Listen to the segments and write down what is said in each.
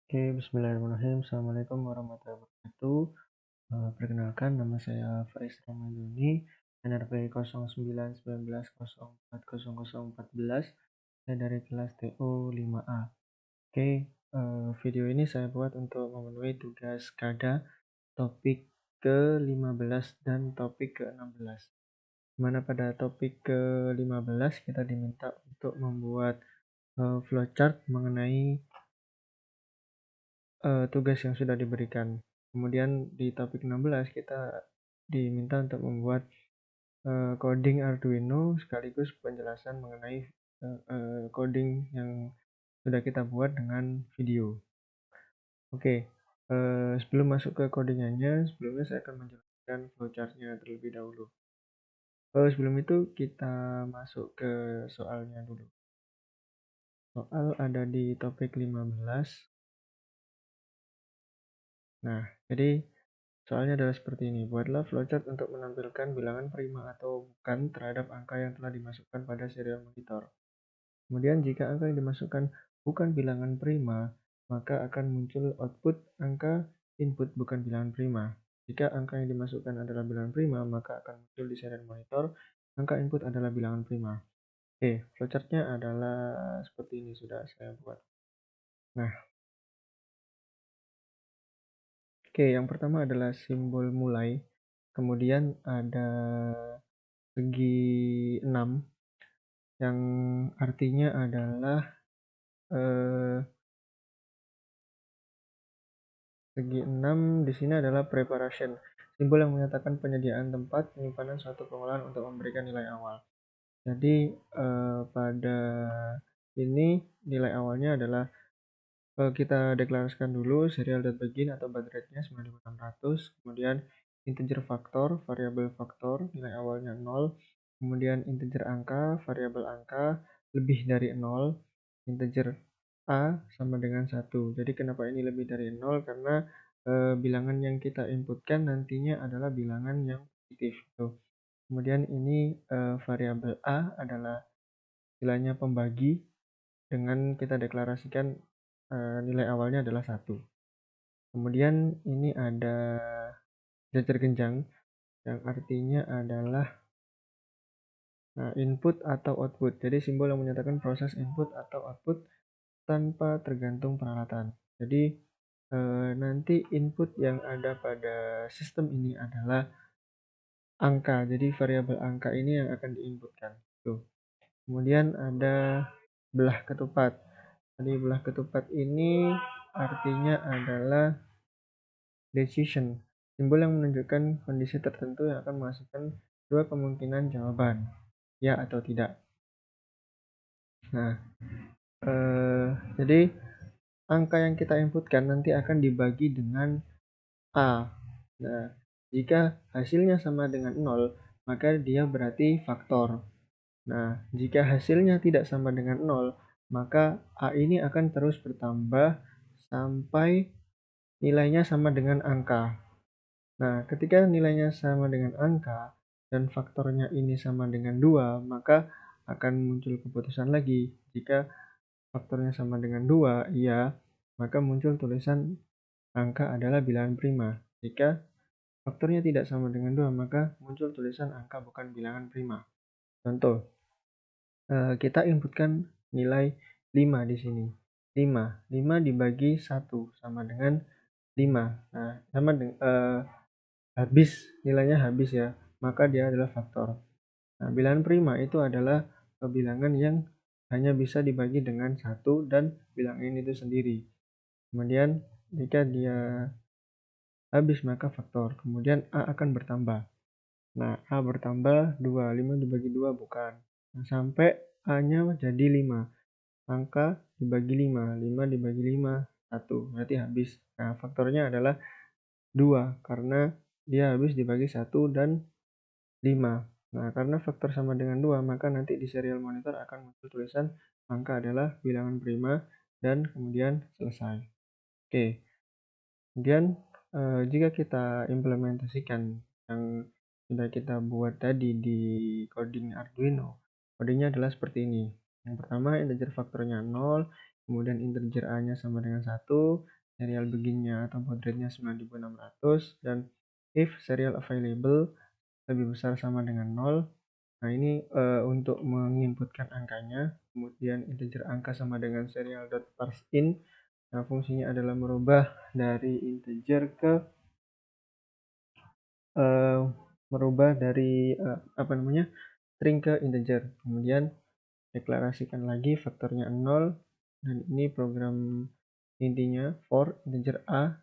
Oke, bismillahirrahmanirrahim. Assalamualaikum warahmatullahi wabarakatuh. Perkenalkan, nama saya Faiz Ramadhani, NRP 0919104014. Saya dari kelas TO 5A. Oke, video ini saya buat untuk memenuhi tugas KADA topik ke-15 dan topik ke-16. Mana pada topik ke-15 kita diminta untuk membuat flowchart mengenai tugas yang sudah diberikan. Kemudian di topik 16 kita diminta untuk membuat coding Arduino sekaligus penjelasan mengenai coding yang sudah kita buat dengan video. Oke, sebelum masuk ke codingannya, sebelumnya saya akan menjelaskan flowchartnya terlebih dahulu. Sebelum itu kita masuk ke soalnya dulu. Soal ada di topik 15. Nah, jadi soalnya adalah seperti ini. Buatlah flowchart untuk menampilkan bilangan prima atau bukan terhadap angka yang telah dimasukkan pada serial monitor. Kemudian jika angka yang dimasukkan bukan bilangan prima, maka akan muncul output angka input bukan bilangan prima. Jika angka yang dimasukkan adalah bilangan prima, maka akan muncul di serial monitor angka input adalah bilangan prima. Oke, flowchartnya adalah seperti ini sudah saya buat. Nah, oke, yang pertama adalah simbol mulai. Kemudian ada segi 6 yang artinya adalah segi 6 di sini adalah preparation, simbol yang menyatakan penyediaan tempat penyimpanan suatu pengolahan untuk memberikan nilai awal. Jadi pada ini nilai awalnya adalah kita deklarasikan dulu serial.begin atau baud rate-nya 9600, kemudian integer faktor, variabel faktor, nilai awalnya 0, kemudian integer angka, variabel angka lebih dari 0, integer A sama dengan 1. Jadi kenapa ini lebih dari 0? Karena bilangan yang kita inputkan nantinya adalah bilangan yang positif. Tuh. Kemudian ini variabel A adalah istilahnya pembagi dengan kita deklarasikan nilai awalnya adalah 1. Kemudian ini ada jajar genjang yang artinya adalah input atau output. Jadi simbol yang menyatakan proses input atau output tanpa tergantung peralatan. Jadi nanti input yang ada pada sistem ini adalah angka. Jadi variabel angka ini yang akan diinputkan. Tuh. Kemudian ada belah ketupat. Jadi belah ketupat ini artinya adalah decision, simbol yang menunjukkan kondisi tertentu yang akan menghasilkan dua kemungkinan jawaban, ya atau tidak. Nah, jadi angka yang kita inputkan nanti akan dibagi dengan A. Nah, jika hasilnya sama dengan 0, maka dia berarti faktor. Nah, jika hasilnya tidak sama dengan 0, maka A ini akan terus bertambah sampai nilainya sama dengan angka. Nah, ketika nilainya sama dengan angka dan faktornya ini sama dengan 2, maka akan muncul keputusan lagi. Jika faktornya sama dengan 2, iya, maka muncul tulisan angka adalah bilangan prima. Jika faktornya tidak sama dengan 2, maka muncul tulisan angka bukan bilangan prima. Contoh, kita inputkan nilai 5 di sini. 5 dibagi 1 sama dengan 5. Nah, sama dengan habis, nilainya habis ya, maka dia adalah faktor. Nah, bilangan prima itu adalah bilangan yang hanya bisa dibagi dengan 1 dan bilangan itu sendiri. Kemudian jika dia habis maka faktor, kemudian A akan bertambah. Nah, A bertambah 2, 5 dibagi 2 bukan. Nah, sampai A-nya jadi 5. Angka dibagi 5, 5 dibagi 5, 1, berarti habis. Nah, faktornya adalah 2, karena dia habis dibagi 1 dan 5. Nah, karena faktor sama dengan 2, maka nanti di serial monitor akan muncul tulisan angka adalah bilangan prima dan kemudian selesai. Oke. Kemudian jika kita implementasikan yang sudah kita buat tadi di coding Arduino, kodenya adalah seperti ini. Yang pertama integer faktornya 0, kemudian integer A-nya sama dengan 1, serial beginnya atau baud rate-nya 9600 dan if serial available lebih besar sama dengan 0. Nah, ini untuk menginputkan angkanya, kemudian integer angka sama dengan serial.parseInt. Nah, fungsinya adalah merubah dari integer ke eh, merubah dari string ke integer. Kemudian deklarasikan lagi faktornya 0 dan ini program intinya for integer A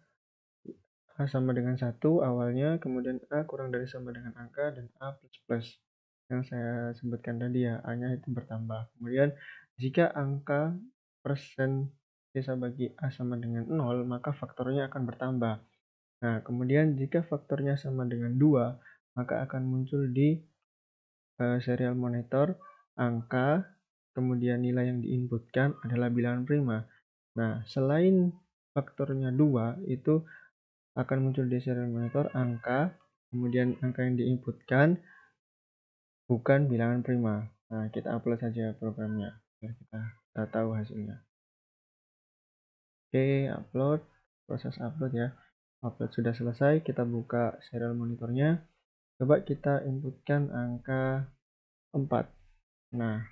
sama dengan 1 awalnya, kemudian A kurang dari sama dengan angka, dan A plus plus yang saya sebutkan tadi ya, A-nya itu bertambah. Kemudian jika angka persen bisa bagi A sama dengan 0, maka faktornya akan bertambah. Nah, kemudian jika faktornya sama dengan 2, maka akan muncul di serial monitor angka, kemudian nilai yang diinputkan adalah bilangan prima. Nah, selain faktornya 2, itu akan muncul di serial monitor angka, kemudian angka yang diinputkan bukan bilangan prima. Nah, kita upload saja programnya biar kita tahu hasilnya. Oke, upload, proses upload ya. Upload sudah selesai, kita buka serial monitornya. Coba kita inputkan angka 4. Nah,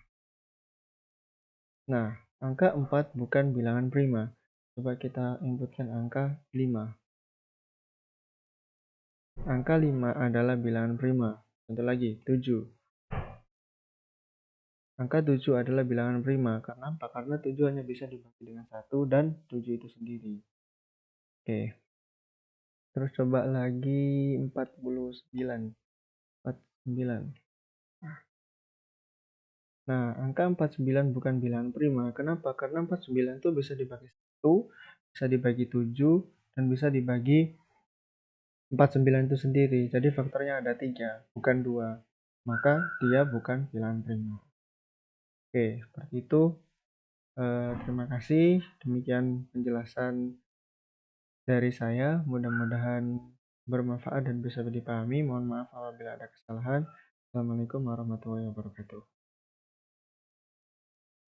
angka 4 bukan bilangan prima. Coba kita inputkan angka 5. Angka 5 adalah bilangan prima. Contoh lagi, 7. Angka 7 adalah bilangan prima. Karena apa? Karena 7 hanya bisa dibagi dengan 1 dan 7 itu sendiri. Oke. Terus coba lagi 49. 49. Nah, angka 49 bukan bilangan prima. Kenapa? Karena 49 itu bisa dibagi 1, bisa dibagi 7, dan bisa dibagi 49 itu sendiri. Jadi faktornya ada 3, bukan 2. Maka dia bukan bilangan prima. Oke, seperti itu. Terima kasih. Demikian penjelasan dari saya. Mudah-mudahan bermanfaat dan bisa dipahami. Mohon maaf apabila ada kesalahan. Assalamualaikum warahmatullahi wabarakatuh.